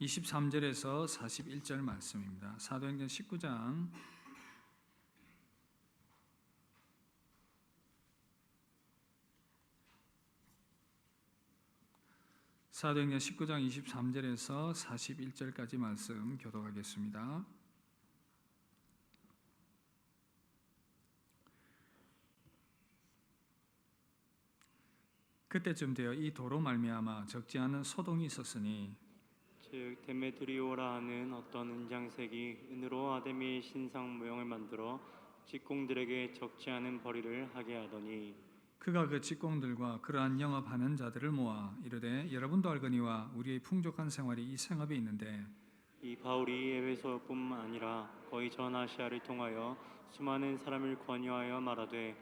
23절에서 41절 말씀입니다. 사도행전 19장 23절에서 41절까지 말씀 교독하겠습니다. 그때쯤 되어 이 도로 말미암아 적지 않은 소동이 있었으니 즉 데메드리오라 하는 어떤 은장색이 은으로 아데미의 신상 모형을 만들어 직공들에게 적지 않은 벌이를 하게 하더니 그가 그 직공들과 그러한 영업하는 자들을 모아 이르되 여러분도 알거니와 우리의 풍족한 생활이 이 생업에 있는데 이 바울이 에베소뿐만 아니라 거의 전 아시아를 통하여 수많은 사람을 권유하여 말하되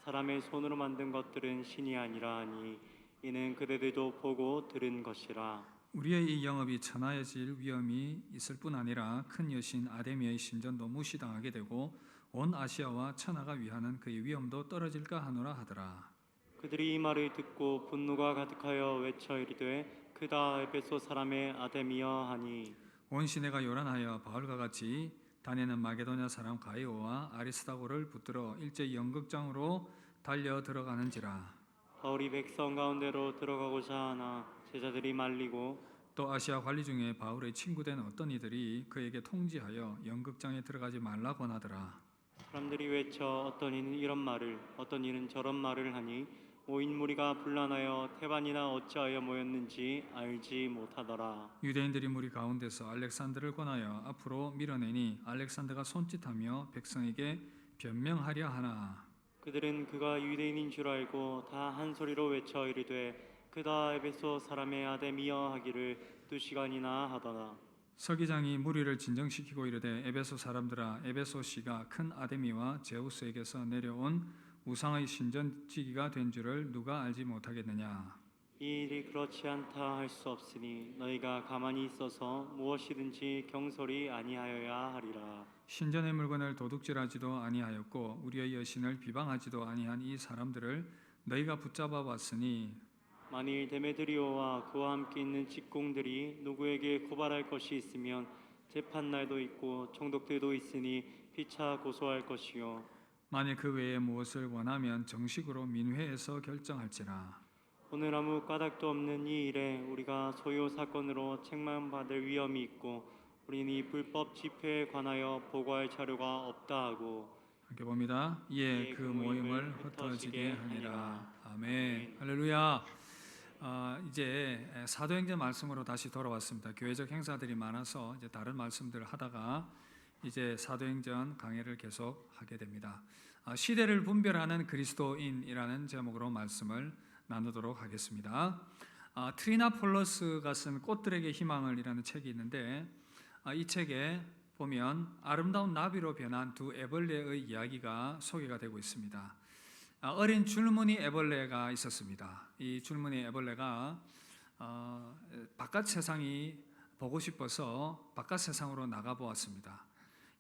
사람의 손으로 만든 것들은 신이 아니라 하니 이는 그대들도 보고 들은 것이라. 우리의 이 영업이 천하여질 위험이 있을 뿐 아니라 큰 여신 아데미의 신전도 무시당하게 되고 온 아시아와 천하가 위하는 그의 위엄도 떨어질까 하노라 하더라. 그들이 이 말을 듣고 분노가 가득하여 외쳐 이르되 그다 에베소 사람의 아데미여 하니 온 시내가 요란하여 바울과 같이 다니는 마게도냐 사람 가이오와 아리스다고를 붙들어 일제히 연극장으로 달려 들어가는지라. 바울이 백성 가운데로 들어가고자 하나 제자들이 말리고 또 아시아 관리 중에 바울의 친구된 어떤 이들이 그에게 통지하여 연극장에 들어가지 말라 권하더라. 사람들이 외쳐 어떤 이는 이런 말을 어떤 이는 저런 말을 하니 모인 무리가 분란하여 태반이나 어찌하여 모였는지 알지 못하더라. 유대인들이 무리 가운데서 알렉산더를 권하여 앞으로 밀어내니 알렉산더가 손짓하며 백성에게 변명하려 하나 그들은 그가 유대인인 줄 알고 다 한 소리로 외쳐 이르되 그다 에베소 사람의 아데미여 하기를 2시간이나 하더라. 서기장이 무리를 진정시키고 이르되 에베소 사람들아 에베소시가 큰 아데미와 제우스에게서 내려온 우상의 신전지기가 된 줄을 누가 알지 못하겠느냐. 이 일이 그렇지 않다 할 수 없으니 너희가 가만히 있어서 무엇이든지 경솔이 아니하여야 하리라. 신전의 물건을 도둑질하지도 아니하였고 우리의 여신을 비방하지도 아니한 이 사람들을 너희가 붙잡아 왔으니 만일 데메드리오와 그와 함께 있는 직공들이 누구에게 고발할 것이 있으면 재판날도 있고 총독들도 있으니 피차 고소할 것이요 만일 그 외에 무엇을 원하면 정식으로 민회에서 결정할지라. 오늘 아무 까닭도 없는 이 일에 우리가 소요 사건으로 책망받을 위험이 있고 우리는 이 불법 집회에 관하여 보고할 자료가 없다 하고 함께 봅니다. 이에 그 모임을 흩어지게 하니라. 아멘. 할렐루야. 이제 사도행전 말씀으로 다시 돌아왔습니다. 교회적 행사들이 많아서 이제 다른 말씀들을 하다가 이제 사도행전 강해를 계속 하게 됩니다. 시대를 분별하는 그리스도인이라는 제목으로 말씀을 나누도록 하겠습니다. 트리나 폴러스가 쓴 꽃들에게 희망을이라는 책이 있는데 이 책에 보면 아름다운 나비로 변한 두 애벌레의 이야기가 소개가 되고 있습니다. 어린 줄무늬 애벌레가 있었습니다. 이 줄무늬 애벌레가 바깥 세상이 보고 싶어서 바깥 세상으로 나가 보았습니다.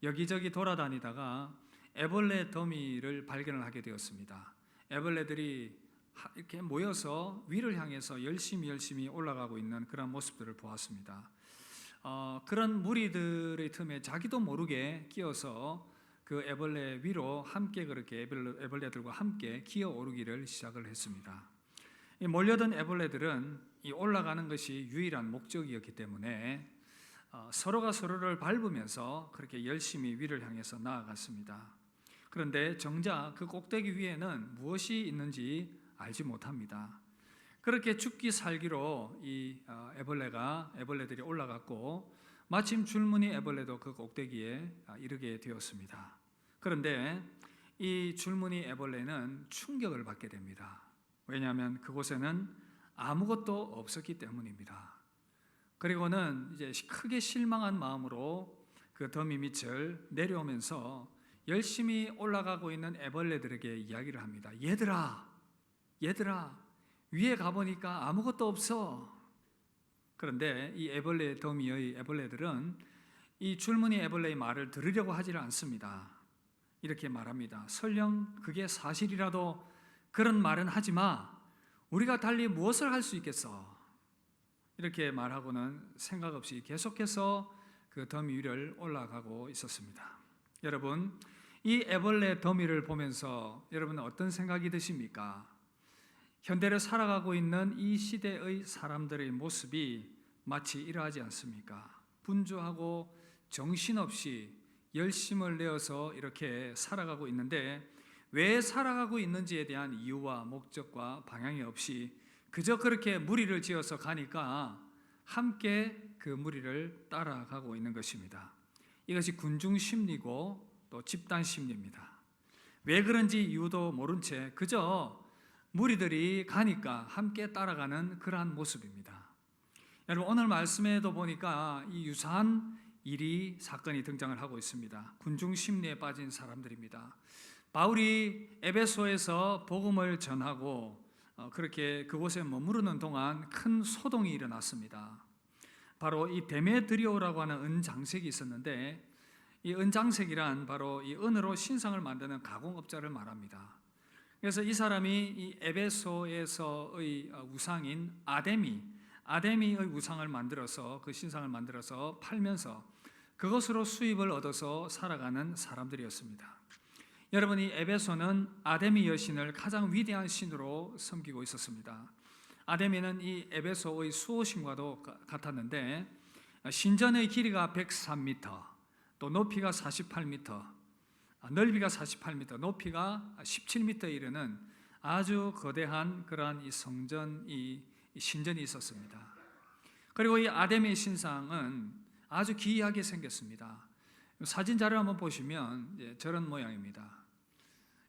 여기저기 돌아다니다가 애벌레 더미를 발견을 하게 되었습니다. 애벌레들이 이렇게 모여서 위를 향해서 열심히 올라가고 있는 그런 모습들을 보았습니다. 그런 무리들의 틈에 자기도 모르게 끼어서 그 애벌레 위로 함께 그렇게 애벌레들과 함께 기어 오르기를 시작을 했습니다. 이 몰려든 애벌레들은 이 올라가는 것이 유일한 목적이었기 때문에 서로가 서로를 밟으면서 그렇게 열심히 위를 향해서 나아갔습니다. 그런데 정작 그 꼭대기 위에는 무엇이 있는지 알지 못합니다. 그렇게 죽기 살기로 이 애벌레들이 올라갔고 마침 줄무늬 애벌레도 그 꼭대기에 이르게 되었습니다. 그런데 이 줄무늬 애벌레는 충격을 받게 됩니다. 왜냐하면 그곳에는 아무것도 없었기 때문입니다. 그리고는 이제 크게 실망한 마음으로 그 더미 밑을 내려오면서 열심히 올라가고 있는 애벌레들에게 이야기를 합니다. 얘들아 위에 가보니까 아무것도 없어. 그런데 이 애벌레 더미의 애벌레들은 이 줄무늬 애벌레의 말을 들으려고 하지를 않습니다. 이렇게 말합니다. 설령 그게 사실이라도 그런 말은 하지 마. 우리가 달리 무엇을 할 수 있겠어? 이렇게 말하고는 생각 없이 계속해서 그 더미 위를 올라가고 있었습니다. 여러분, 이 애벌레 더미를 보면서 여러분은 어떤 생각이 드십니까? 현대를 살아가고 있는 이 시대의 사람들의 모습이 마치 이러하지 않습니까? 분주하고 정신없이 열심을 내어서 이렇게 살아가고 있는데, 왜 살아가고 있는지에 대한 이유와 목적과 방향이 없이 그저 그렇게 무리를 지어서 가니까 함께 그 무리를 따라가고 있는 것입니다. 이것이 군중 심리고 또 집단 심리입니다. 왜 그런지 이유도 모른 채 그저 무리들이 가니까 함께 따라가는 그러한 모습입니다. 여러분, 오늘 말씀에도 보니까 이 유사한 사건이 등장을 하고 있습니다. 군중 심리에 빠진 사람들입니다. 바울이 에베소에서 복음을 전하고 그렇게 그곳에 머무르는 동안 큰 소동이 일어났습니다. 바로 이 데메드리오라고 하는 은장색이 있었는데, 이 은장색이란 바로 이 은으로 신상을 만드는 가공업자를 말합니다. 그래서 이 사람이 이 에베소에서의 우상인 아데미의 우상을 만들어서, 그 신상을 만들어서 팔면서 그것으로 수입을 얻어서 살아가는 사람들이었습니다. 여러분, 이 에베소는 아데미 여신을 가장 위대한 신으로 섬기고 있었습니다. 아데미는 이 에베소의 수호신과도 같았는데, 신전의 길이가 103m, 또 높이가 48m, 넓이가 48m, 높이가 17m에 이르는 아주 거대한 그러한 이 성전, 이 신전이 있었습니다. 그리고 이 아데미 신상은 아주 기이하게 생겼습니다. 사진 자료 한번 보시면 저런 모양입니다.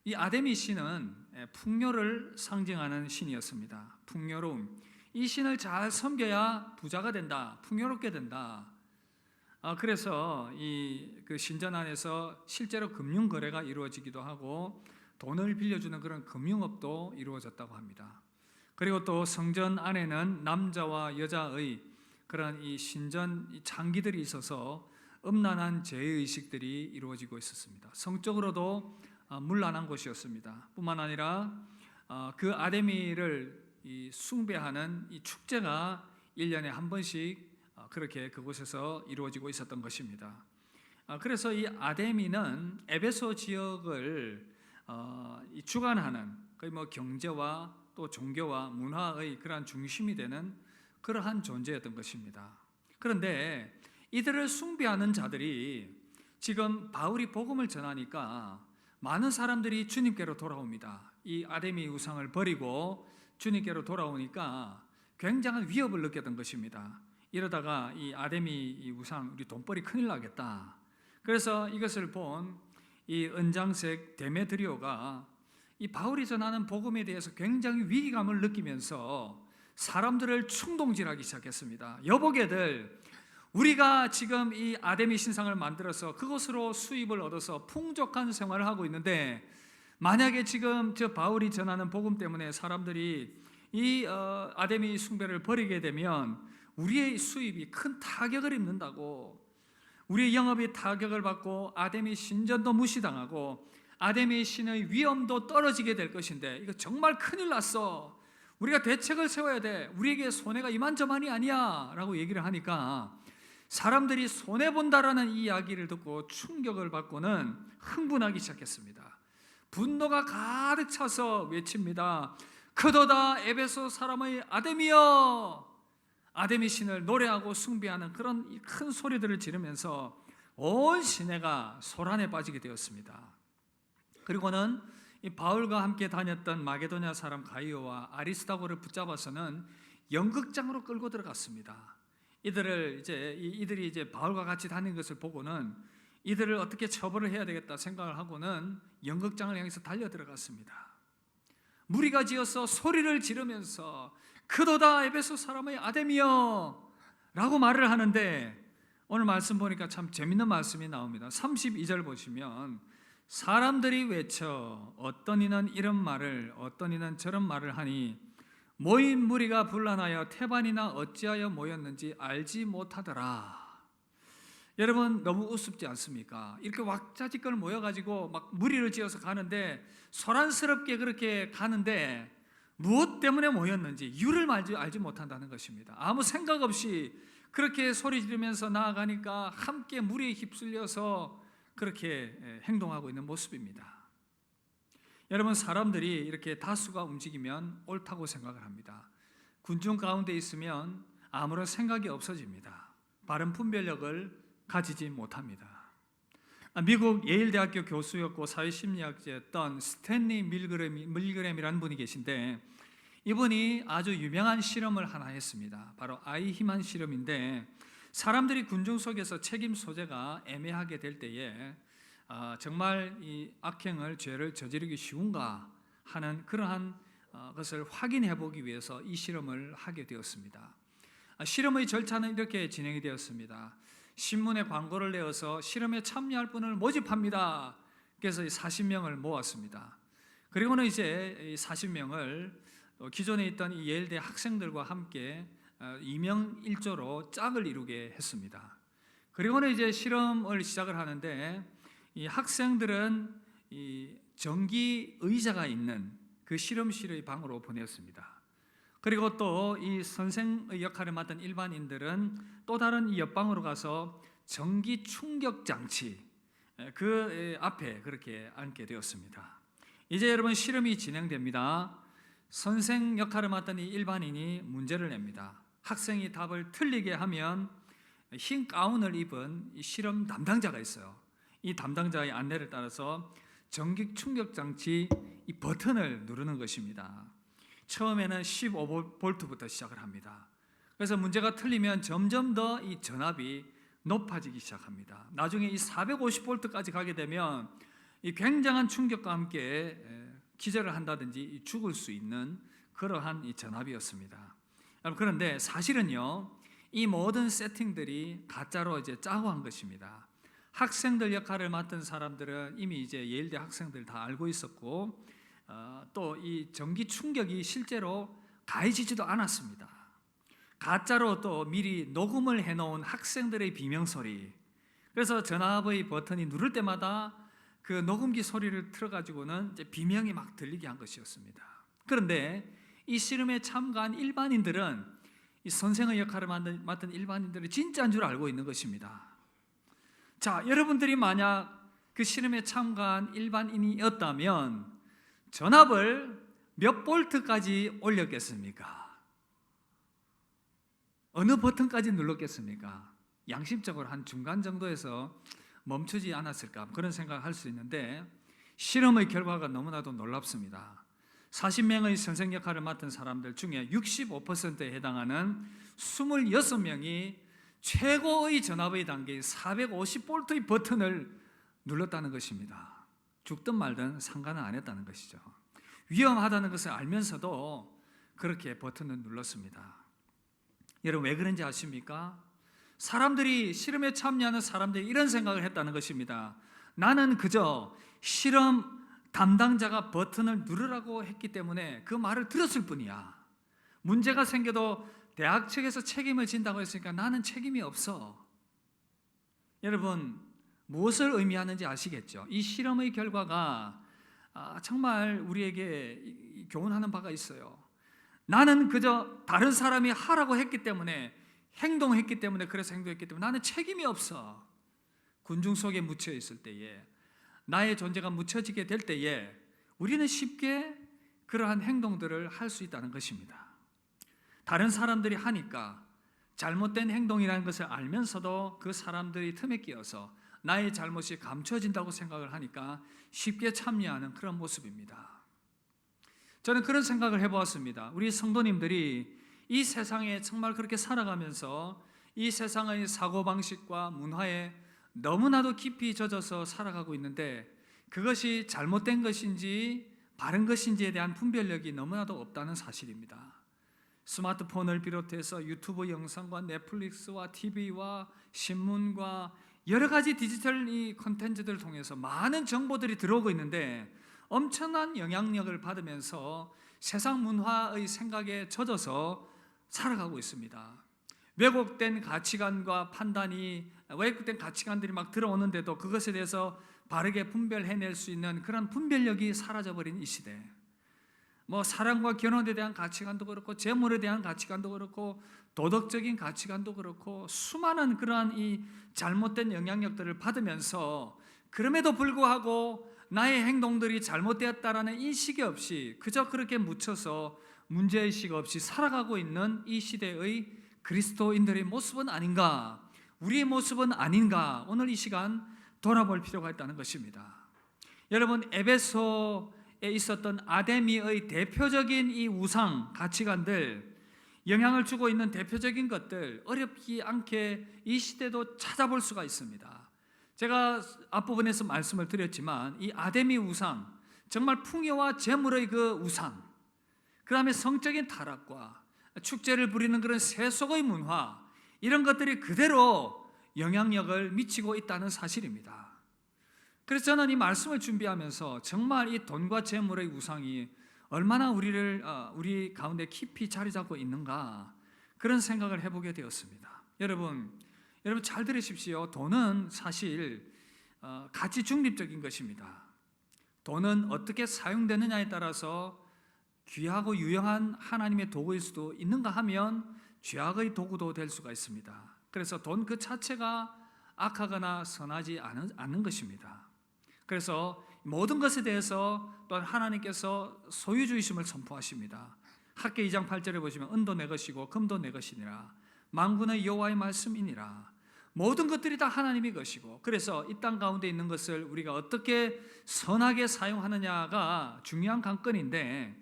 이 아데미 신은 풍요를 상징하는 신이었습니다. 풍요로움. 이 신을 잘 섬겨야 부자가 된다, 풍요롭게 된다. 그래서 그 신전 안에서 실제로 금융 거래가 이루어지기도 하고 돈을 빌려주는 그런 금융업도 이루어졌다고 합니다. 그리고 또 성전 안에는 남자와 여자의 그런 이 신전 장기들이 있어서 음란한 제의식들이 이루어지고 있었습니다. 성적으로도 문란한 곳이었습니다. 뿐만 아니라 그 아데미를 숭배하는 이 축제가 1년에 한 번씩 그렇게 그곳에서 이루어지고 있었던 것입니다. 그래서 이 아데미는 에베소 지역을 주관하는 거의 경제와 또 종교와 문화의 그러한 중심이 되는 그러한 존재였던 것입니다. 그런데 이들을 숭배하는 자들이 지금 바울이 복음을 전하니까 많은 사람들이 주님께로 돌아옵니다. 이 아데미 우상을 버리고 주님께로 돌아오니까 굉장한 위협을 느꼈던 것입니다. 이러다가 이 아데미 우상, 우리 돈벌이 큰일 나겠다. 그래서 이것을 본 이 은장색 데메드리오가 이 바울이 전하는 복음에 대해서 굉장히 위기감을 느끼면서 사람들을 충동질하기 시작했습니다. 여보게들, 우리가 지금 이 아데미 신상을 만들어서 그것으로 수입을 얻어서 풍족한 생활을 하고 있는데, 만약에 지금 저 바울이 전하는 복음 때문에 사람들이 이 아데미 숭배를 버리게 되면 우리의 수입이 큰 타격을 입는다고, 우리의 영업이 타격을 받고 아데미 신전도 무시당하고 아데미 신의 위엄도 떨어지게 될 것인데 이거 정말 큰일 났어. 우리가 대책을 세워야 돼. 우리에게 손해가 이만저만이 아니야 라고 얘기를 하니까 사람들이 손해본다라는 이 이야기를 듣고 충격을 받고는 흥분하기 시작했습니다. 분노가 가득 차서 외칩니다. 그도다 에베소 사람의 아데미여. 아데미 신을 노래하고 숭배하는 그런 큰 소리들을 지르면서 온 시내가 소란에 빠지게 되었습니다. 그리고는 이 바울과 함께 다녔던 마게도냐 사람 가이오와 아리스다고를 붙잡아서는 연극장으로 끌고 들어갔습니다. 이들이 이제 바울과 같이 다니는 것을 보고는 이들을 어떻게 처벌을 해야 되겠다 생각을 하고는 연극장을 향해서 달려 들어갔습니다. 무리가 지어서 소리를 지르면서 그도다 에베소 사람의 아데미여 라고 말을 하는데, 오늘 말씀 보니까 참 재밌는 말씀이 나옵니다. 32절 보시면 사람들이 외쳐 어떤 이는 이런 말을 어떤 이는 저런 말을 하니 모인 무리가 분란하여 태반이나 어찌하여 모였는지 알지 못하더라. 여러분, 너무 우습지 않습니까? 이렇게 왁자지껄 모여가지고 막 무리를 지어서 가는데, 소란스럽게 그렇게 가는데 무엇 때문에 모였는지 이유를 알지 못한다는 것입니다. 아무 생각 없이 그렇게 소리 지르면서 나아가니까 함께 무리에 휩쓸려서 그렇게 행동하고 있는 모습입니다. 여러분, 사람들이 이렇게 다수가 움직이면 옳다고 생각을 합니다. 군중 가운데 있으면 아무런 생각이 없어집니다. 바른 분별력을 가지지 못합니다. 미국 예일대학교 교수였고 사회심리학자였던 스탠리 밀그램이라는 분이 계신데, 이분이 아주 유명한 실험을 하나 했습니다. 바로 아이히만 실험인데, 사람들이 군중 속에서 책임 소재가 애매하게 될 때에 정말 이 악행을, 죄를 저지르기 쉬운가 하는 그러한 것을 확인해 보기 위해서 이 실험을 하게 되었습니다. 실험의 절차는 이렇게 진행이 되었습니다. 신문에 광고를 내어서 실험에 참여할 분을 모집합니다. 그래서 40명을 모았습니다. 그리고는 이제 40명을 기존에 있던 이 예일대 학생들과 함께 2명 1조로 짝을 이루게 했습니다. 그리고는 이제 실험을 시작을 하는데, 이 학생들은 이 전기 의자가 있는 그 실험실의 방으로 보냈습니다. 그리고 또 이 선생의 역할을 맡은 일반인들은 또 다른 이 옆방으로 가서 전기 충격 장치 그 앞에 그렇게 앉게 되었습니다. 이제 여러분, 실험이 진행됩니다. 선생 역할을 맡은 이 일반인이 문제를 냅니다. 학생이 답을 틀리게 하면 흰 가운을 입은 이 실험 담당자가 있어요. 이 담당자의 안내를 따라서 전기 충격 장치 이 버튼을 누르는 것입니다. 처음에는 15V부터 시작을 합니다. 그래서 문제가 틀리면 점점 더 이 전압이 높아지기 시작합니다. 나중에 이 450V까지 가게 되면 이 굉장한 충격과 함께 기절을 한다든지 죽을 수 있는 그러한 이 전압이었습니다. 그런데 사실은요, 이 모든 세팅들이 가짜로 이제 짜고 한 것입니다. 학생들 역할을 맡은 사람들은 이미 이제 예일대 학생들 다 알고 있었고, 또 이 전기 충격이 실제로 가해지지도 않았습니다. 가짜로 또 미리 녹음을 해놓은 학생들의 비명소리, 그래서 전압의 버튼이 누를 때마다 그 녹음기 소리를 틀어가지고는 이제 비명이 막 들리게 한 것이었습니다. 그런데 이 실험에 참가한 일반인들은, 이 선생의 역할을 맡은 일반인들이 진짜인 줄 알고 있는 것입니다. 자, 여러분들이 만약 그 실험에 참가한 일반인이었다면 전압을 몇 볼트까지 올렸겠습니까? 어느 버튼까지 눌렀겠습니까? 양심적으로 한 중간 정도에서 멈추지 않았을까, 그런 생각을 할 수 있는데, 실험의 결과가 너무나도 놀랍습니다. 40명의 선생 역할을 맡은 사람들 중에 65%에 해당하는 26명이 최고의 전압의 단계인 450V의 버튼을 눌렀다는 것입니다. 죽든 말든 상관은 안 했다는 것이죠. 위험하다는 것을 알면서도 그렇게 버튼을 눌렀습니다. 여러분, 왜 그런지 아십니까? 사람들이, 실험에 참여하는 사람들이 이런 생각을 했다는 것입니다. 나는 그저 실험 담당자가 버튼을 누르라고 했기 때문에 그 말을 들었을 뿐이야. 문제가 생겨도 대학 측에서 책임을 진다고 했으니까 나는 책임이 없어. 여러분, 무엇을 의미하는지 아시겠죠? 이 실험의 결과가 정말 우리에게 교훈하는 바가 있어요. 나는 그저 다른 사람이 하라고 했기 때문에, 행동했기 때문에, 그래서 행동했기 때문에 나는 책임이 없어. 군중 속에 묻혀 있을 때에, 나의 존재가 묻혀지게 될 때에 우리는 쉽게 그러한 행동들을 할 수 있다는 것입니다. 다른 사람들이 하니까 잘못된 행동이라는 것을 알면서도 그 사람들이 틈에 끼어서 나의 잘못이 감춰진다고 생각을 하니까 쉽게 참여하는 그런 모습입니다. 저는 그런 생각을 해보았습니다. 우리 성도님들이 이 세상에 정말 그렇게 살아가면서 이 세상의 사고방식과 문화에 너무나도 깊이 젖어서 살아가고 있는데, 그것이 잘못된 것인지 바른 것인지에 대한 분별력이 너무나도 없다는 사실입니다. 스마트폰을 비롯해서 유튜브 영상과 넷플릭스와 TV와 신문과 여러 가지 디지털 이 콘텐츠들을 통해서 많은 정보들이 들어오고 있는데, 엄청난 영향력을 받으면서 세상 문화의 생각에 젖어서 살아가고 있습니다. 왜곡된 가치관과 판단이, 왜곡된 가치관들이 막 들어오는데도 그것에 대해서 바르게 분별해낼 수 있는 그런 분별력이 사라져버린 이 시대, 뭐 사랑과 결혼에 대한 가치관도 그렇고 재물에 대한 가치관도 그렇고 도덕적인 가치관도 그렇고 수많은 그러한 이 잘못된 영향력들을 받으면서 그럼에도 불구하고 나의 행동들이 잘못되었다라는 인식이 없이 그저 그렇게 묻혀서 문제의식 없이 살아가고 있는 이 시대의 그리스도인들의 모습은 아닌가, 우리의 모습은 아닌가, 오늘 이 시간 돌아볼 필요가 있다는 것입니다. 여러분, 에베소에 있었던 아데미의 대표적인 이 우상 가치관들, 영향을 주고 있는 대표적인 것들, 어렵지 않게 이 시대도 찾아볼 수가 있습니다. 제가 앞부분에서 말씀을 드렸지만 이 아데미 우상, 정말 풍요와 재물의 그 우상, 그 다음에 성적인 타락과 축제를 부리는 그런 세속의 문화, 이런 것들이 그대로 영향력을 미치고 있다는 사실입니다. 그래서 저는 이 말씀을 준비하면서 정말 이 돈과 재물의 우상이 얼마나 우리 가운데 깊이 자리 잡고 있는가, 그런 생각을 해보게 되었습니다. 여러분 잘 들으십시오. 돈은 사실 가치 중립적인 것입니다. 돈은 어떻게 사용되느냐에 따라서 귀하고 유용한 하나님의 도구일 수도 있는가 하면 죄악의 도구도 될 수가 있습니다. 그래서 돈 그 자체가 악하거나 선하지 않은 것입니다. 그래서 모든 것에 대해서 또한 하나님께서 소유주의심을 선포하십니다. 학개 2장 8절에 보시면 은도 내 것이고 금도 내 것이니라, 만군의 여호와의 말씀이니라. 모든 것들이 다 하나님의 것이고, 그래서 이 땅 가운데 있는 것을 우리가 어떻게 선하게 사용하느냐가 중요한 관건인데,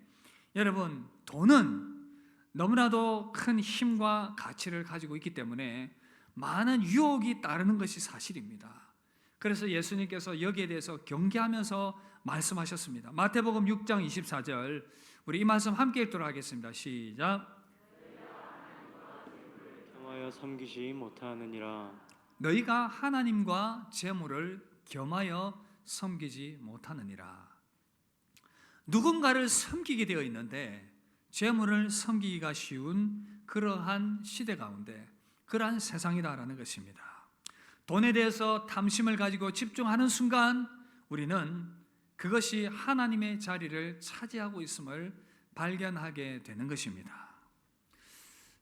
여러분, 돈은 너무나도 큰 힘과 가치를 가지고 있기 때문에 많은 유혹이 따르는 것이 사실입니다. 그래서 예수님께서 여기에 대해서 경계하면서 말씀하셨습니다. 마태복음 6장 24절, 우리 이 말씀 함께 읽도록 하겠습니다. 시작. 겸하여 섬기지 못하느니라. 너희가 하나님과 재물을 겸하여 섬기지 못하느니라. 누군가를 섬기게 되어 있는데 재물을 섬기기가 쉬운 그러한 시대 가운데, 그러한 세상이다라는 것입니다. 돈에 대해서 탐심을 가지고 집중하는 순간 우리는 그것이 하나님의 자리를 차지하고 있음을 발견하게 되는 것입니다.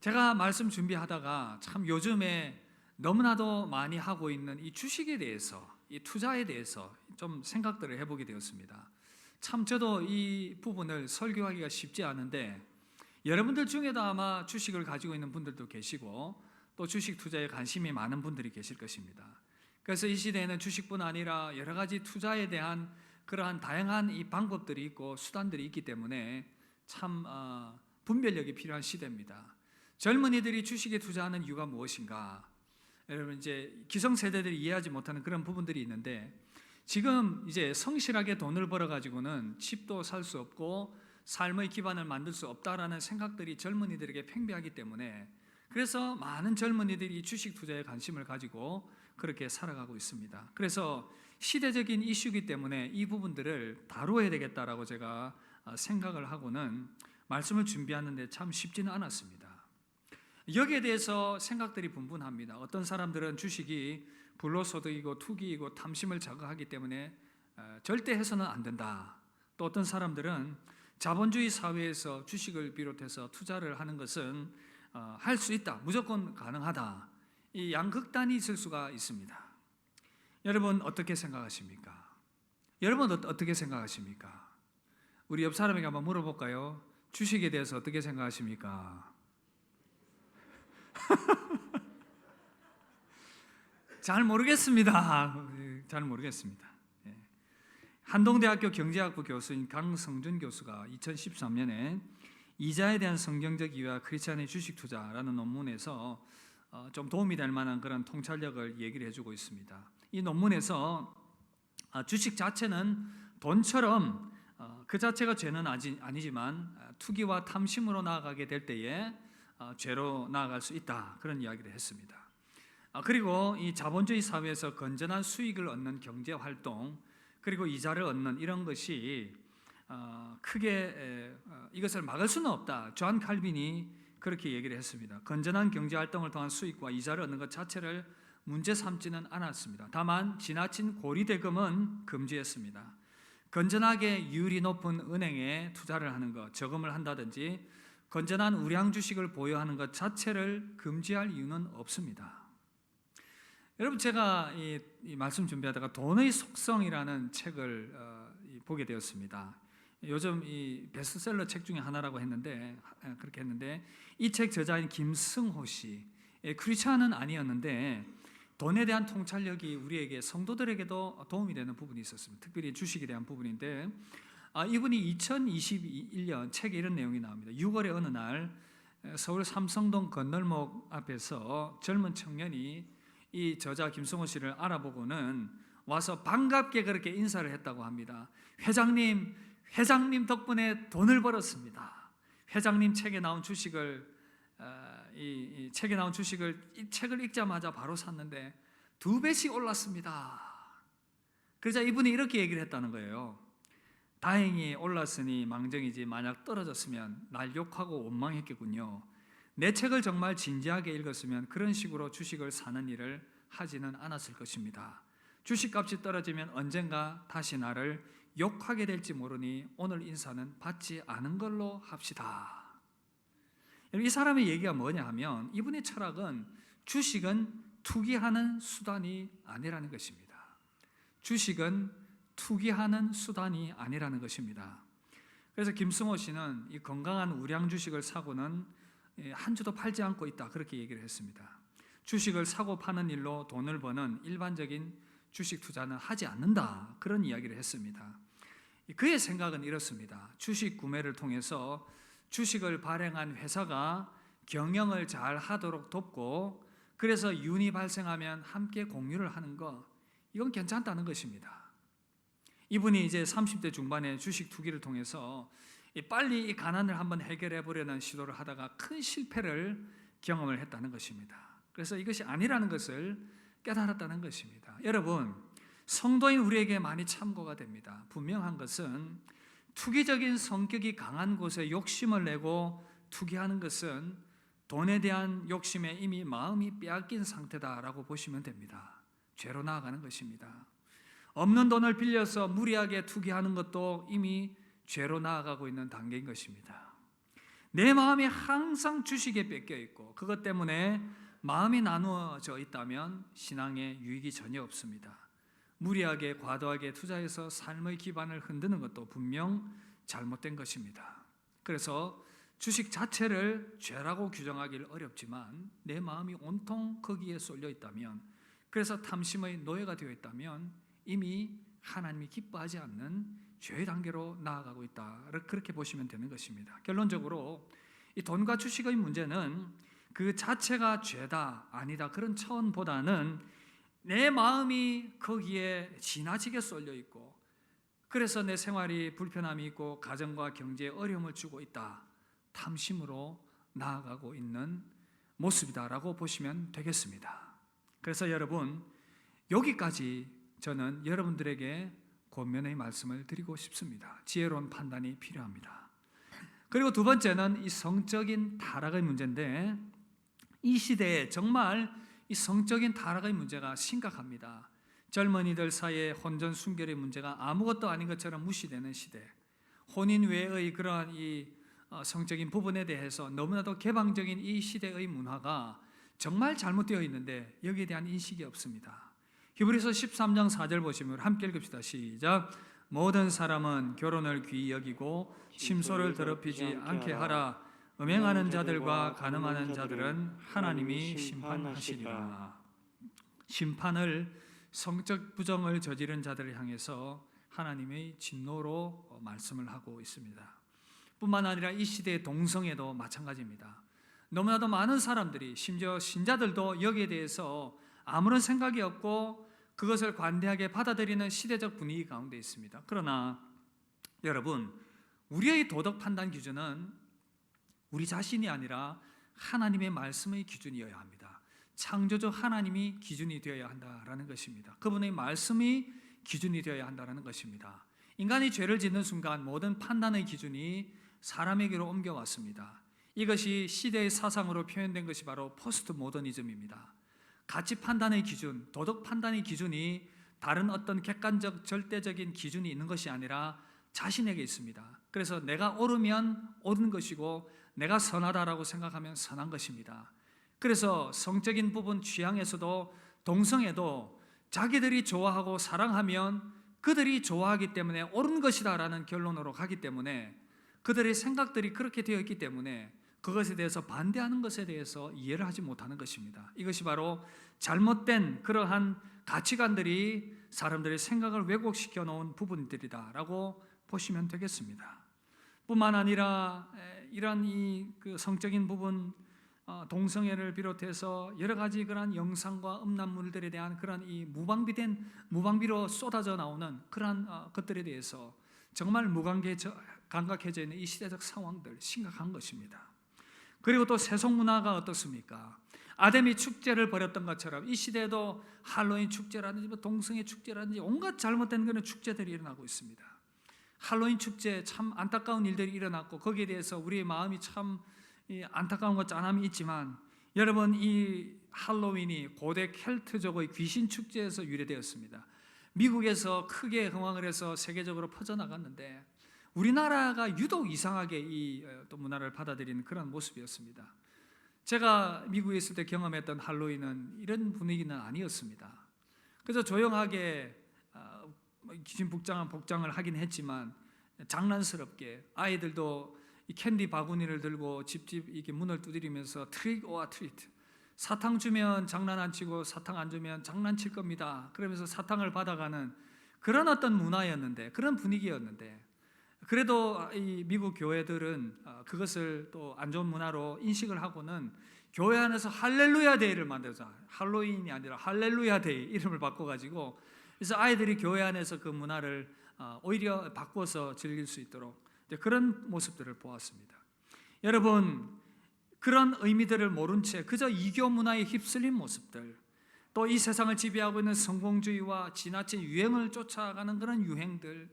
제가 말씀 준비하다가 참 요즘에 너무나도 많이 하고 있는 이 주식에 대해서, 이 투자에 대해서 좀 생각들을 해보게 되었습니다. 참 저도 이 부분을 설교하기가 쉽지 않은데, 여러분들 중에도 아마 주식을 가지고 있는 분들도 계시고 또 주식 투자에 관심이 많은 분들이 계실 것입니다. 그래서 이 시대에는 주식뿐 아니라 여러 가지 투자에 대한 그러한 다양한 이 방법들이 있고 수단들이 있기 때문에 참 분별력이 필요한 시대입니다. 젊은이들이 주식에 투자하는 이유가 무엇인가? 여러분, 이제 기성세대들이 이해하지 못하는 그런 부분들이 있는데, 지금 이제 성실하게 돈을 벌어 가지고는 집도 살 수 없고 삶의 기반을 만들 수 없다라는 생각들이 젊은이들에게 팽배하기 때문에, 그래서 많은 젊은이들이 주식 투자에 관심을 가지고 그렇게 살아가고 있습니다. 그래서 시대적인 이슈이기 때문에 이 부분들을 다루어야 되겠다라고 제가 생각을 하고는 말씀을 준비하는데 참 쉽지는 않았습니다. 여기에 대해서 생각들이 분분합니다. 어떤 사람들은 주식이 불로소득이고 투기이고 탐심을 자극하기 때문에 절대 해서는 안 된다. 또 어떤 사람들은 자본주의 사회에서 주식을 비롯해서 투자를 하는 것은 할 수 있다, 무조건 가능하다, 이 양극단이 있을 수가 있습니다. 여러분 어떻게 생각하십니까? 여러분 어떻게 생각하십니까? 우리 옆 사람에게 한번 물어볼까요? 주식에 대해서 어떻게 생각하십니까? 잘 모르겠습니다. 잘 모르겠습니다. 한동대학교 경제학부 교수인 강성준 교수가 2013년에 이자에 대한 성경적 이해와 크리스찬의 주식 투자라는 논문에서 좀 도움이 될 만한 그런 통찰력을 얘기를 해주고 있습니다. 이 논문에서 주식 자체는 돈처럼 그 자체가 죄는 아니지만 투기와 탐심으로 나아가게 될 때에 죄로 나아갈 수 있다, 그런 이야기를 했습니다. 그리고 이 자본주의 사회에서 건전한 수익을 얻는 경제 활동, 그리고 이자를 얻는 이런 것이 크게 이것을 막을 수는 없다. 존 칼빈이 그렇게 얘기를 했습니다. 건전한 경제 활동을 통한 수익과 이자를 얻는 것 자체를 문제 삼지는 않았습니다. 다만 지나친 고리대금은 금지했습니다. 건전하게 이율이 높은 은행에 투자를 하는 것, 저금을 한다든지 건전한 우량 주식을 보유하는 것 자체를 금지할 이유는 없습니다. 여러분, 제가 이 말씀 준비하다가 돈의 속성이라는 책을 보게 되었습니다. 요즘 이 베스트셀러 책 중에 하나라고 했는데, 그렇게 했는데, 이 책 저자인 김승호 씨, 크리스찬은 아니었는데 돈에 대한 통찰력이 우리에게, 성도들에게도 도움이 되는 부분이 있었습니다. 특별히 주식에 대한 부분인데, 이분이 2021년 책에 이런 내용이 나옵니다. 6월의 어느 날 서울 삼성동 건널목 앞에서 젊은 청년이 이 저자 김승호 씨를 알아보고는 와서 반갑게 그렇게 인사를 했다고 합니다. 회장님 덕분에 돈을 벌었습니다. 회장님 책에 나온 주식을 이 책을 읽자마자 바로 샀는데 2배씩 올랐습니다. 그러자 이분이 이렇게 얘기를 했다는 거예요. 다행히 올랐으니 망정이지 만약 떨어졌으면 날 욕하고 원망했겠군요. 내 책을 정말 진지하게 읽었으면 그런 식으로 주식을 사는 일을 하지는 않았을 것입니다. 주식값이 떨어지면 언젠가 다시 나를 욕하게 될지 모르니 오늘 인사는 받지 않은 걸로 합시다. 이 사람의 얘기가 뭐냐 하면, 이분의 철학은 주식은 투기하는 수단이 아니라는 것입니다. 주식은 투기하는 수단이 아니라는 것입니다. 그래서 김승호 씨는 이 건강한 우량 주식을 사고는 한 주도 팔지 않고 있다, 그렇게 얘기를 했습니다. 주식을 사고 파는 일로 돈을 버는 일반적인 주식 투자는 하지 않는다, 그런 이야기를 했습니다. 그의 생각은 이렇습니다. 주식 구매를 통해서 주식을 발행한 회사가 경영을 잘 하도록 돕고, 그래서 윤이 발생하면 함께 공유를 하는 것, 이건 괜찮다는 것입니다. 이분이 이제 30대 중반에 주식 투기를 통해서 빨리 이 가난을 한번 해결해 보려는 시도를 하다가 큰 실패를 경험을 했다는 것입니다. 그래서 이것이 아니라는 것을 깨달았다는 것입니다. 여러분, 성도인 우리에게 많이 참고가 됩니다. 분명한 것은 투기적인 성격이 강한 곳에 욕심을 내고 투기하는 것은 돈에 대한 욕심에 이미 마음이 빼앗긴 상태다라고 보시면 됩니다. 죄로 나아가는 것입니다. 없는 돈을 빌려서 무리하게 투기하는 것도 이미 죄로 나아가고 있는 단계인 것입니다. 내 마음이 항상 주식에 뺏겨 있고 그것 때문에 마음이 나누어져 있다면 신앙에 유익이 전혀 없습니다. 무리하게 과도하게 투자해서 삶의 기반을 흔드는 것도 분명 잘못된 것입니다. 그래서 주식 자체를 죄라고 규정하기는 어렵지만 내 마음이 온통 거기에 쏠려 있다면, 그래서 탐심의 노예가 되어 있다면 이미 하나님이 기뻐하지 않는 죄의 단계로 나아가고 있다, 그렇게 보시면 되는 것입니다. 결론적으로 이 돈과 주식의 문제는 그 자체가 죄다 아니다 그런 차원보다는 내 마음이 거기에 지나치게 쏠려 있고, 그래서 내 생활이 불편함이 있고 가정과 경제에 어려움을 주고 있다, 탐심으로 나아가고 있는 모습이다라고 보시면 되겠습니다. 그래서 여러분, 여기까지 저는 여러분들에게 권면의 말씀을 드리고 싶습니다. 지혜로운 판단이 필요합니다. 그리고 두 번째는 이 성적인 타락의 문제인데, 이 시대에 정말 이 성적인 타락의 문제가 심각합니다. 젊은이들 사이에 혼전 순결의 문제가 아무것도 아닌 것처럼 무시되는 시대, 혼인 외의 그러한 이 성적인 부분에 대해서 너무나도 개방적인 이 시대의 문화가 정말 잘못되어 있는데 여기에 대한 인식이 없습니다. 히브리서 13장 4절 보시면 함께 읽읍시다. 시작. 모든 사람은 결혼을 귀히 여기고 침소를 더럽히지 않게 하라. 음행하는 자들과 간음하는 자들은 하나님이 심판하시리라. 심판을, 성적 부정을 저지른 자들을 향해서 하나님의 진노로 말씀을 하고 있습니다. 뿐만 아니라 이 시대의 동성애도 마찬가지입니다. 너무나도 많은 사람들이, 심지어 신자들도 여기에 대해서 아무런 생각이 없고 그것을 관대하게 받아들이는 시대적 분위기 가운데 있습니다. 그러나 여러분, 우리의 도덕 판단 기준은 우리 자신이 아니라 하나님의 말씀의 기준이어야 합니다. 창조주 하나님이 기준이 되어야 한다라는 것입니다. 그분의 말씀이 기준이 되어야 한다라는 것입니다. 인간이 죄를 짓는 순간 모든 판단의 기준이 사람에게로 옮겨왔습니다. 이것이 시대의 사상으로 표현된 것이 바로 포스트 모더니즘입니다. 가치 판단의 기준, 도덕 판단의 기준이 다른 어떤 객관적 절대적인 기준이 있는 것이 아니라 자신에게 있습니다. 그래서 내가 옳으면 옳은 것이고 내가 선하다라고 생각하면 선한 것입니다. 그래서 성적인 부분 취향에서도 동성애도 자기들이 좋아하고 사랑하면 그들이 좋아하기 때문에 옳은 것이다라는 결론으로 가기 때문에 그들의 생각들이 그렇게 되어 있기 때문에 그것에 대해서 반대하는 것에 대해서 이해를 하지 못하는 것입니다. 이것이 바로 잘못된 그러한 가치관들이 사람들의 생각을 왜곡시켜 놓은 부분들이다라고 보시면 되겠습니다. 뿐만 아니라 이런 그 성적인 부분, 동성애를 비롯해서 여러 가지 그런 영상과 음란물들에 대한 그런 이 무방비로 쏟아져 나오는 그러한 것들에 대해서 정말 감각해져 있는 이 시대적 상황들 심각한 것입니다. 그리고 또 세속 문화가 어떻습니까? 아담이 축제를 벌였던 것처럼 이 시대에도 할로윈 축제라든지 동성애 축제라든지 온갖 잘못된 그런 축제들이 일어나고 있습니다. 할로윈 축제 참 안타까운 일들이 일어났고 거기에 대해서 우리의 마음이 참 안타까움과 짠함이 있지만 여러분, 이 할로윈이 고대 켈트족의 귀신 축제에서 유래되었습니다. 미국에서 크게 흥황을 해서 세계적으로 퍼져나갔는데 우리나라가 유독 이상하게 이 또 문화를 받아들이는 그런 모습이었습니다. 제가 미국에 있을 때 경험했던 할로윈은 이런 분위기는 아니었습니다. 그래서 조용하게 귀신 복장을 하긴 했지만 장난스럽게 아이들도 이 캔디 바구니를 들고 집집 이렇게 문을 두드리면서 트릭 오어 트리트, 사탕 주면 장난 안 치고 사탕 안 주면 장난칠 겁니다. 그러면서 사탕을 받아가는 그런 어떤 문화였는데, 그런 분위기였는데, 그래도 이 미국 교회들은 그것을 또 안 좋은 문화로 인식을 하고는 교회 안에서 할렐루야 데이를 만들자. 할로윈이 아니라 할렐루야 데이 이름을 바꿔가지고, 그래서 아이들이 교회 안에서 그 문화를 오히려 바꿔서 즐길 수 있도록 그런 모습들을 보았습니다. 여러분, 그런 의미들을 모른 채 그저 이교 문화에 휩쓸린 모습들, 또 이 세상을 지배하고 있는 성공주의와 지나친 유행을 쫓아가는 그런 유행들,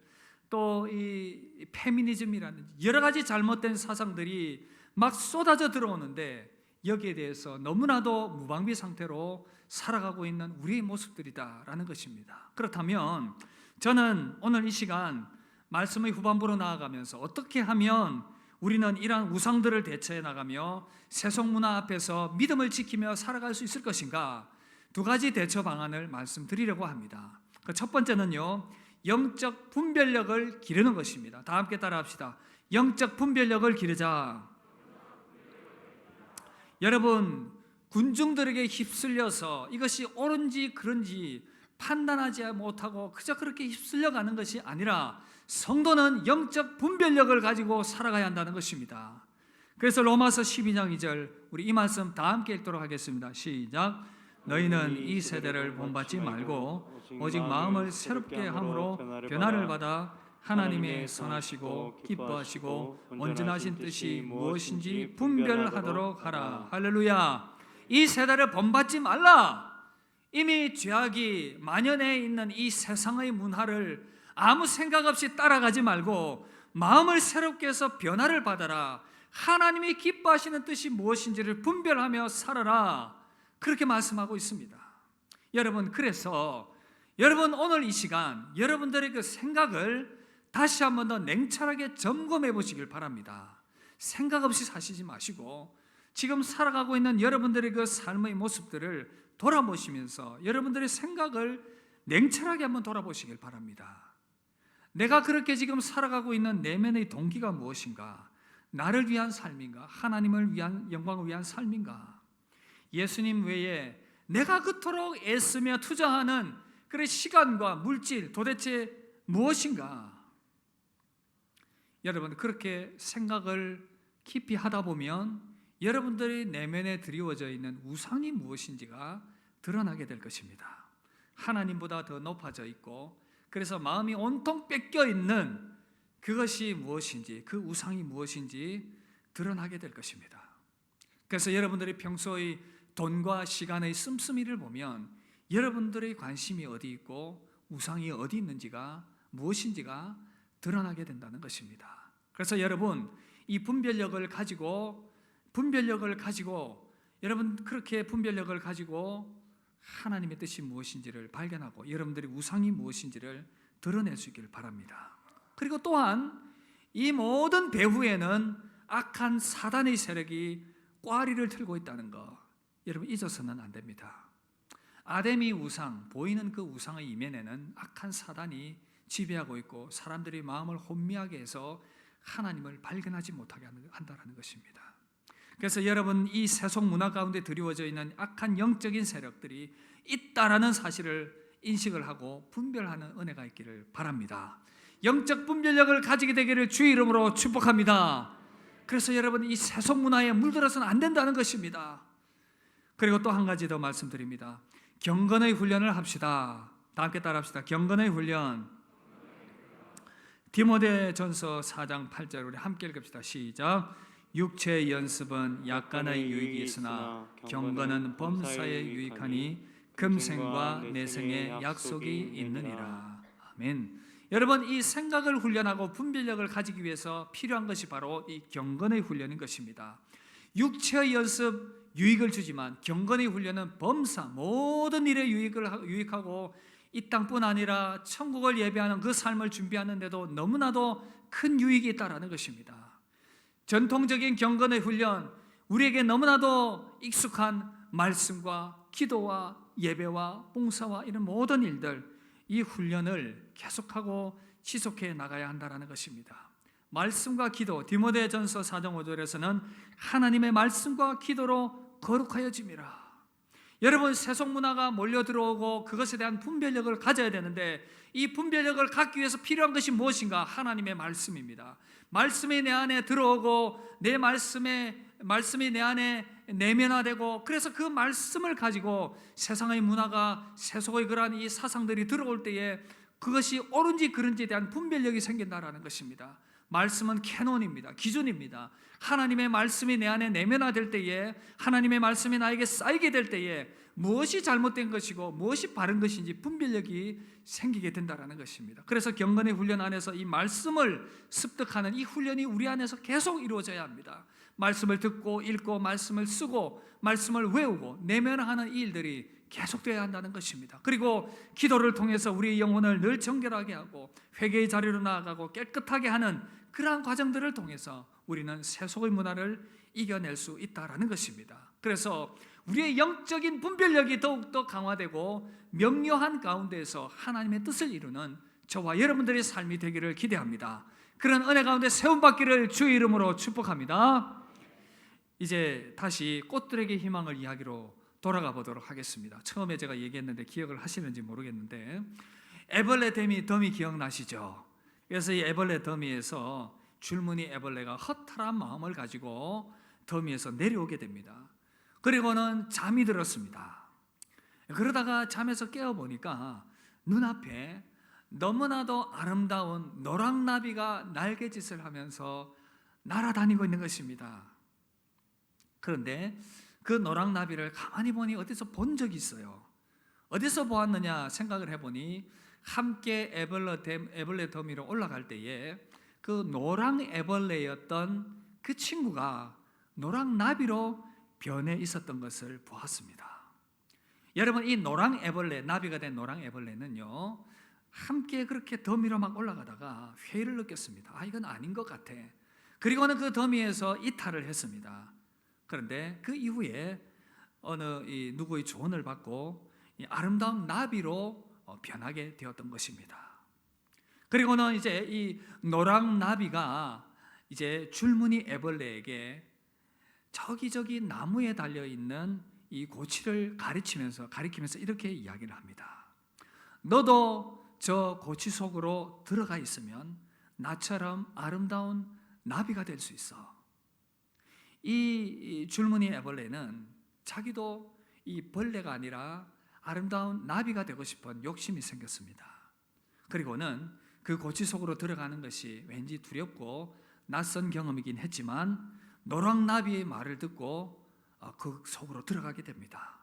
또 이 페미니즘이라는 여러 가지 잘못된 사상들이 막 쏟아져 들어오는데 여기에 대해서 너무나도 무방비 상태로 살아가고 있는 우리의 모습들이다라는 것입니다. 그렇다면 저는 오늘 이 시간 말씀의 후반부로 나아가면서 어떻게 하면 우리는 이러한 우상들을 대처해 나가며 세속 문화 앞에서 믿음을 지키며 살아갈 수 있을 것인가, 두 가지 대처 방안을 말씀드리려고 합니다. 그 첫 번째는요, 영적 분별력을 기르는 것입니다. 다 함께 따라합시다. 영적 분별력을 기르자. 여러분, 군중들에게 휩쓸려서 이것이 옳은지 그른지 판단하지 못하고 그저 그렇게 휩쓸려가는 것이 아니라 성도는 영적 분별력을 가지고 살아가야 한다는 것입니다. 그래서 로마서 12장 2절 우리 이 말씀 다 함께 읽도록 하겠습니다. 시작. 너희는 이 세대를 본받지 말고 오직 마음을 새롭게 함으로 변화를 받아 하나님의 선하시고 기뻐하시고 온전하신 뜻이 무엇인지 분별하도록 하라. 할렐루야. 이 세대를 본받지 말라. 이미 죄악이 만연해 있는 이 세상의 문화를 아무 생각 없이 따라가지 말고 마음을 새롭게 해서 변화를 받아라. 하나님이 기뻐하시는 뜻이 무엇인지를 분별하며 살아라. 그렇게 말씀하고 있습니다. 여러분, 그래서 여러분 오늘 이 시간 여러분들의 그 생각을 다시 한번 더 냉철하게 점검해 보시길 바랍니다. 생각 없이 사시지 마시고 지금 살아가고 있는 여러분들의 그 삶의 모습들을 돌아보시면서 여러분들의 생각을 냉철하게 한번 돌아보시길 바랍니다. 내가 그렇게 지금 살아가고 있는 내면의 동기가 무엇인가? 나를 위한 삶인가? 하나님을 위한, 영광을 위한 삶인가? 예수님 외에 내가 그토록 애쓰며 투자하는 그 시간과 물질 도대체 무엇인가? 여러분, 그렇게 생각을 깊이 하다 보면 여러분들의 내면에 드리워져 있는 우상이 무엇인지가 드러나게 될 것입니다. 하나님보다 더 높아져 있고 그래서 마음이 온통 뺏겨 있는 그것이 무엇인지, 그 우상이 무엇인지 드러나게 될 것입니다. 그래서 여러분들이 평소의 돈과 시간의 씀씀이를 보면 여러분들의 관심이 어디 있고 우상이 어디 있는지가 무엇인지가 드러나게 된다는 것입니다. 그래서 여러분, 이 분별력을 가지고 여러분 그렇게 분별력을 가지고 하나님의 뜻이 무엇인지를 발견하고 여러분들이 우상이 무엇인지를 드러낼 수 있기를 바랍니다. 그리고 또한 이 모든 배후에는 악한 사단의 세력이 꽈리를 틀고 있다는 거 여러분 잊어서는 안 됩니다. 아담이 우상, 보이는 그 우상의 이면에는 악한 사단이 지배하고 있고 사람들의 마음을 혼미하게 해서 하나님을 발견하지 못하게 한다는 것입니다. 그래서 여러분 이 세속 문화 가운데 드리워져 있는 악한 영적인 세력들이 있다라는 사실을 인식을 하고 분별하는 은혜가 있기를 바랍니다. 영적 분별력을 가지게 되기를 주의 이름으로 축복합니다. 그래서 여러분 이 세속 문화에 물들어서는 안 된다는 것입니다. 그리고 또 한 가지 더 말씀드립니다. 경건의 훈련을 합시다. 다 함께 따라합시다. 경건의 훈련. 디모데전서 4장 8절 우리 함께 읽읍시다. 시작. 육체의 연습은 약간의 유익이 있으나 경건은 범사에 유익하니 금생과 내생에 약속이 있느니라. 아멘. 여러분 이 생각을 훈련하고 분별력을 가지기 위해서 필요한 것이 바로 이 경건의 훈련인 것입니다. 육체의 연습 유익을 주지만 경건의 훈련은 범사 모든 일에 유익하고 이 땅뿐 아니라 천국을 예배하는 그 삶을 준비하는 데도 너무나도 큰 유익이 있다라는 것입니다. 전통적인 경건의 훈련, 우리에게 너무나도 익숙한 말씀과 기도와 예배와 봉사와 이런 모든 일들, 이 훈련을 계속하고 지속해 나가야 한다는 것입니다. 말씀과 기도, 디모데전서 4장 5절에서는 하나님의 말씀과 기도로 거룩하여짐이라. 여러분 세속 문화가 몰려 들어오고 그것에 대한 분별력을 가져야 되는데 이 분별력을 갖기 위해서 필요한 것이 무엇인가? 하나님의 말씀입니다. 말씀이 내 안에 들어오고 내 말씀이 내 안에 내면화되고 그래서 그 말씀을 가지고 세상의 문화가 세속의 그러한 이 사상들이 들어올 때에 그것이 옳은지 그른지에 대한 분별력이 생긴다라는 것입니다. 말씀은 캐논입니다. 기준입니다. 하나님의 말씀이 내 안에 내면화될 때에 하나님의 말씀이 나에게 쌓이게 될 때에 무엇이 잘못된 것이고 무엇이 바른 것인지 분별력이 생기게 된다는 것입니다. 그래서 경건의 훈련 안에서 이 말씀을 습득하는 이 훈련이 우리 안에서 계속 이루어져야 합니다. 말씀을 듣고 읽고 말씀을 쓰고 말씀을 외우고 내면화하는 이 일들이 계속되어야 한다는 것입니다. 그리고 기도를 통해서 우리의 영혼을 늘 정결하게 하고 회개의 자리로 나아가고 깨끗하게 하는 그러한 과정들을 통해서 우리는 세속의 문화를 이겨낼 수 있다는 것입니다. 그래서 우리의 영적인 분별력이 더욱더 강화되고 명료한 가운데에서 하나님의 뜻을 이루는 저와 여러분들의 삶이 되기를 기대합니다. 그런 은혜 가운데 세움받기를 주의 이름으로 축복합니다. 이제 다시 꽃들에게 희망을 이야기로 돌아가 보도록 하겠습니다. 처음에 제가 얘기했는데 기억을 하시는지 모르겠는데 애벌레 더미 기억나시죠? 그래서 이 애벌레 더미에서 줄무늬 애벌레가 허탈한 마음을 가지고 더미에서 내려오게 됩니다. 그리고는 잠이 들었습니다. 그러다가 잠에서 깨어보니까 눈앞에 너무나도 아름다운 노랑나비가 날개짓을 하면서 날아다니고 있는 것입니다. 그런데 그 노랑나비를 가만히 보니 어디서 본 적이 있어요. 어디서 보았느냐 생각을 해보니 함께 애벌레 더미로 올라갈 때에 그 노랑 애벌레였던 그 친구가 노랑나비로 변해 있었던 것을 보았습니다. 여러분 이 노랑 애벌레, 나비가 된 노랑 애벌레는요 함께 그렇게 더미로 막 올라가다가 회의를 느꼈습니다. 이건 아닌 것 같아. 그리고는 그 더미에서 이탈을 했습니다. 그런데 그 이후에 누구의 조언을 받고 이 아름다운 나비로 변하게 되었던 것입니다. 그리고는 이제 이 노랑 나비가 이제 줄무늬 애벌레에게 저기 나무에 달려 있는 이 고치를 가리키면서 이렇게 이야기를 합니다. 너도 저 고치 속으로 들어가 있으면 나처럼 아름다운 나비가 될 수 있어. 이 줄무늬 애벌레는 자기도 이 벌레가 아니라 아름다운 나비가 되고 싶은 욕심이 생겼습니다. 그리고는 그 고치 속으로 들어가는 것이 왠지 두렵고 낯선 경험이긴 했지만 노랑나비의 말을 듣고 그 속으로 들어가게 됩니다.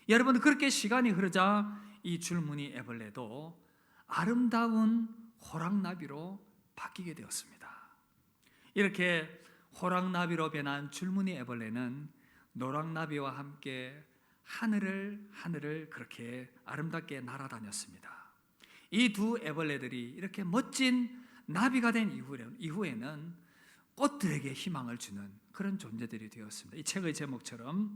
여러분 그렇게 시간이 흐르자 이 줄무늬 애벌레도 아름다운 호랑나비로 바뀌게 되었습니다. 이렇게 호랑나비로 변한 줄무늬 애벌레는 노랑나비와 함께 하늘을 그렇게 아름답게 날아다녔습니다. 이 두 애벌레들이 이렇게 멋진 나비가 된 이후에는 꽃들에게 희망을 주는 그런 존재들이 되었습니다. 이 책의 제목처럼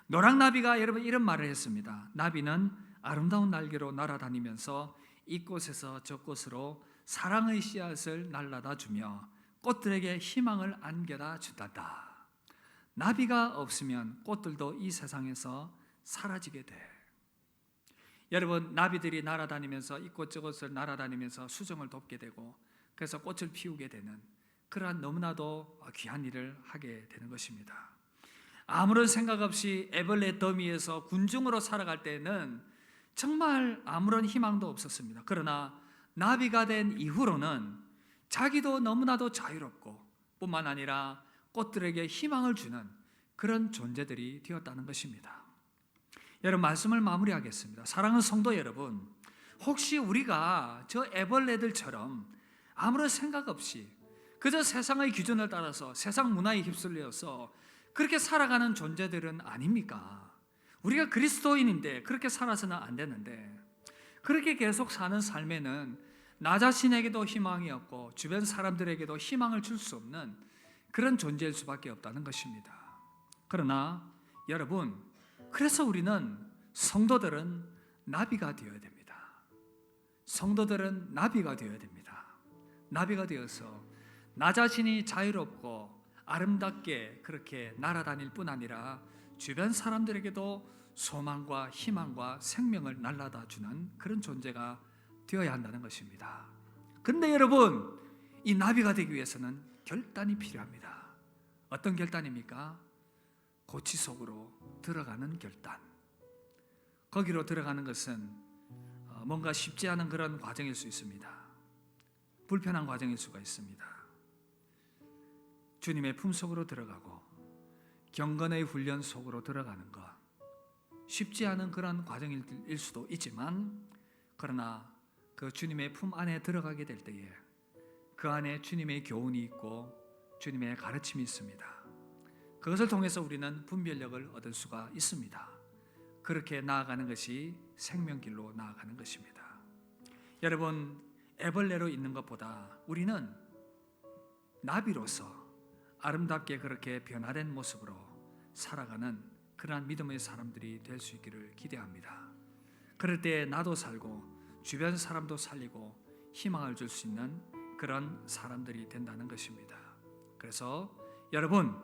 노랑나비가 여러분 이런 말을 했습니다. 나비는 아름다운 날개로 날아다니면서 이곳에서 저곳으로 사랑의 씨앗을 날라다 주며 꽃들에게 희망을 안겨다 준단다. 나비가 없으면 꽃들도 이 세상에서 사라지게 돼. 여러분, 나비들이 날아다니면서 이곳저곳을 날아다니면서 수정을 돕게 되고 그래서 꽃을 피우게 되는 그러한 너무나도 귀한 일을 하게 되는 것입니다. 아무런 생각 없이 애벌레 더미에서 군중으로 살아갈 때는 정말 아무런 희망도 없었습니다. 그러나 나비가 된 이후로는 자기도 너무나도 자유롭고 뿐만 아니라 꽃들에게 희망을 주는 그런 존재들이 되었다는 것입니다. 여러분, 말씀을 마무리하겠습니다. 사랑하는 성도 여러분, 혹시 우리가 저 애벌레들처럼 아무런 생각 없이 그저 세상의 기준을 따라서 세상 문화에 휩쓸려서 그렇게 살아가는 존재들은 아닙니까? 우리가 그리스도인인데 그렇게 살아서는 안 되는데 그렇게 계속 사는 삶에는 나 자신에게도 희망이 없고 주변 사람들에게도 희망을 줄 수 없는 그런 존재일 수밖에 없다는 것입니다. 그러나 여러분, 그래서 우리는 성도들은 나비가 되어야 됩니다. 성도들은 나비가 되어야 됩니다. 나비가 되어서 나 자신이 자유롭고 아름답게 그렇게 날아다닐 뿐 아니라 주변 사람들에게도 소망과 희망과 생명을 날라다 주는 그런 존재가 되어야 한다는 것입니다. 그런데 여러분, 이 나비가 되기 위해서는 결단이 필요합니다. 어떤 결단입니까? 고치 속으로 들어가는 결단. 거기로 들어가는 것은 뭔가 쉽지 않은 그런 과정일 수 있습니다. 불편한 과정일 수가 있습니다. 주님의 품속으로 들어가고 경건의 훈련 속으로 들어가는 것, 쉽지 않은 그런 과정일 수도 있지만 그러나 그 주님의 품 안에 들어가게 될 때에 그 안에 주님의 교훈이 있고 주님의 가르침이 있습니다. 그것을 통해서 우리는 분별력을 얻을 수가 있습니다. 그렇게 나아가는 것이 생명길로 나아가는 것입니다. 여러분, 애벌레로 있는 것보다 우리는 나비로서 아름답게 그렇게 변화된 모습으로 살아가는 그러한 믿음의 사람들이 될 수 있기를 기대합니다. 그럴 때 나도 살고 주변 사람도 살리고 희망을 줄 수 있는 그런 사람들이 된다는 것입니다. 그래서 여러분,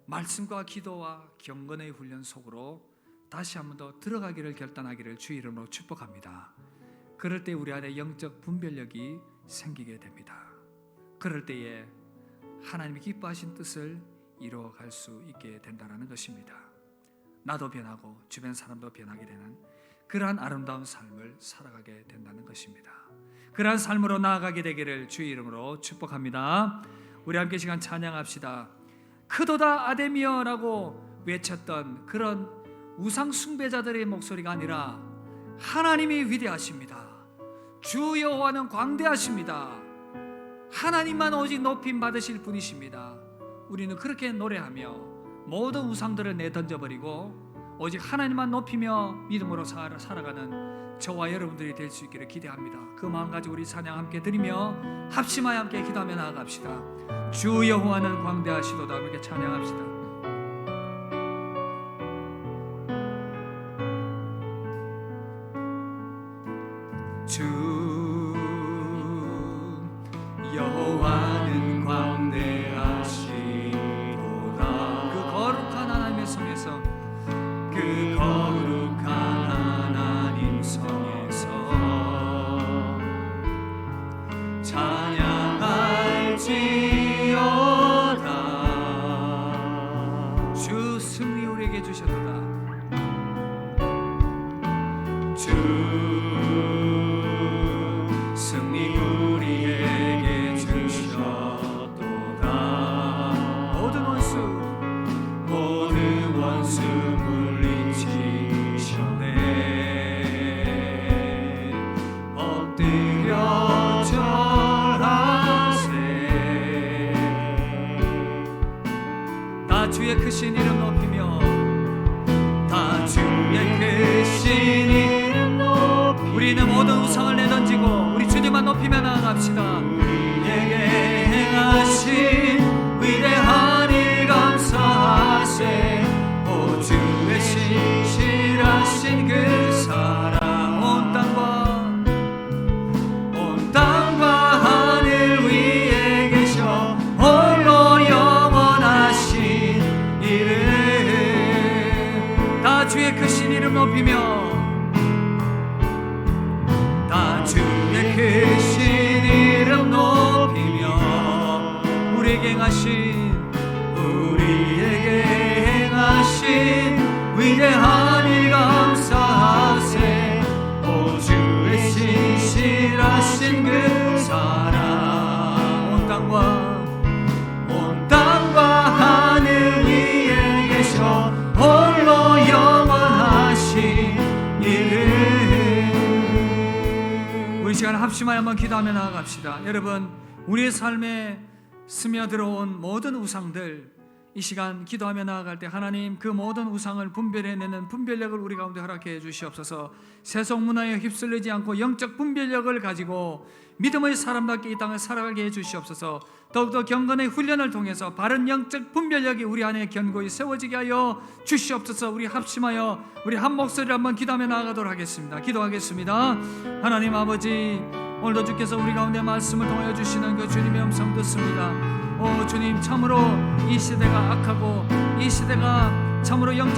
말씀과 기도와 경건의 훈련 속으로 다시 한 번 더 들어가기를 결단하기를 주의 이름으로 축복합니다. 그럴 때 우리 안에 영적 분별력이 생기게 됩니다. 그럴 때에 하나님이 기뻐하신 뜻을 이루어갈 수 있게 된다는 것입니다. 나도 변하고 주변 사람도 변하게 되는 그러한 아름다운 삶을 살아가게 된다는 것입니다. 그러한 삶으로 나아가게 되기를 주의 이름으로 축복합니다. 우리 함께 시간 찬양합시다. 크도다 아데미어라고 외쳤던 그런 우상 숭배자들의 목소리가 아니라 하나님이 위대하십니다. 주 여호와는 광대하십니다. 하나님만 오직 높임 받으실 분이십니다. 우리는 그렇게 노래하며 모든 우상들을 내던져버리고 오직 하나님만 높이며 믿음으로 살아가는 저와 여러분들이 될 수 있기를 기대합니다. 그 마음 가지고 우리 찬양 함께 드리며 합심하여 함께 기도하며 나아갑시다. 주 여호와는 광대하시도다. 함께 찬양합시다. 주 여호와는 광대하시도다. 그 거룩한 하나님의 성에서 그 거룩한 하나님 성에서 찬양할지어다. 주 승리 우리에게 주셨도다. 주 승리 우리에게 주셨도다. 모든 원수 물리치셨네. 엎드려 절하세. 다 주의 크신 이름 높이며 다 주의 우상을 내던지고 우리 주님만 높이며 나아갑시다. 우리에게 행하신 위대한 일 감사하세. 오 주의 신실하신 그 사랑 온 땅과 하늘 위에 계셔 홀로 영원하신 이름. 다 주의 크신 이름 높이며 주의 크신 이름 높이며 우리에게 행하신 위대한 일 감사하세. 오 주의 신실하신 그 사랑 온 땅과 하늘 위에 계셔 홀로 영원하신 이름. 우리 시간 합심하여 한번 기도하며 나아갑시다. 여러분, 우리의 삶에 스며들어온 모든 우상들, 이 시간 기도하며 나아갈 때 하나님 그 모든 우상을 분별해내는 분별력을 우리 가운데 허락해 주시옵소서. 세속 문화에 휩쓸리지 않고 영적 분별력을 가지고 믿음의 사람답게 이 땅을 살아가게 해 주시옵소서. 더욱더 경건의 훈련을 통해서 바른 영적 분별력이 우리 안에 견고히 세워지게 하여 주시옵소서. 우리 합심하여 우리 한 목소리를 한번 기도하며 나아가도록 하겠습니다. 기도하겠습니다. 하나님 아버지, 오늘도 주께서 우리 가운데 말씀을 통하여 주시는 그 주님의 음성 듣습니다. 오 주님, 참으로 이 시대가 악하고 이 시대가 참으로 영적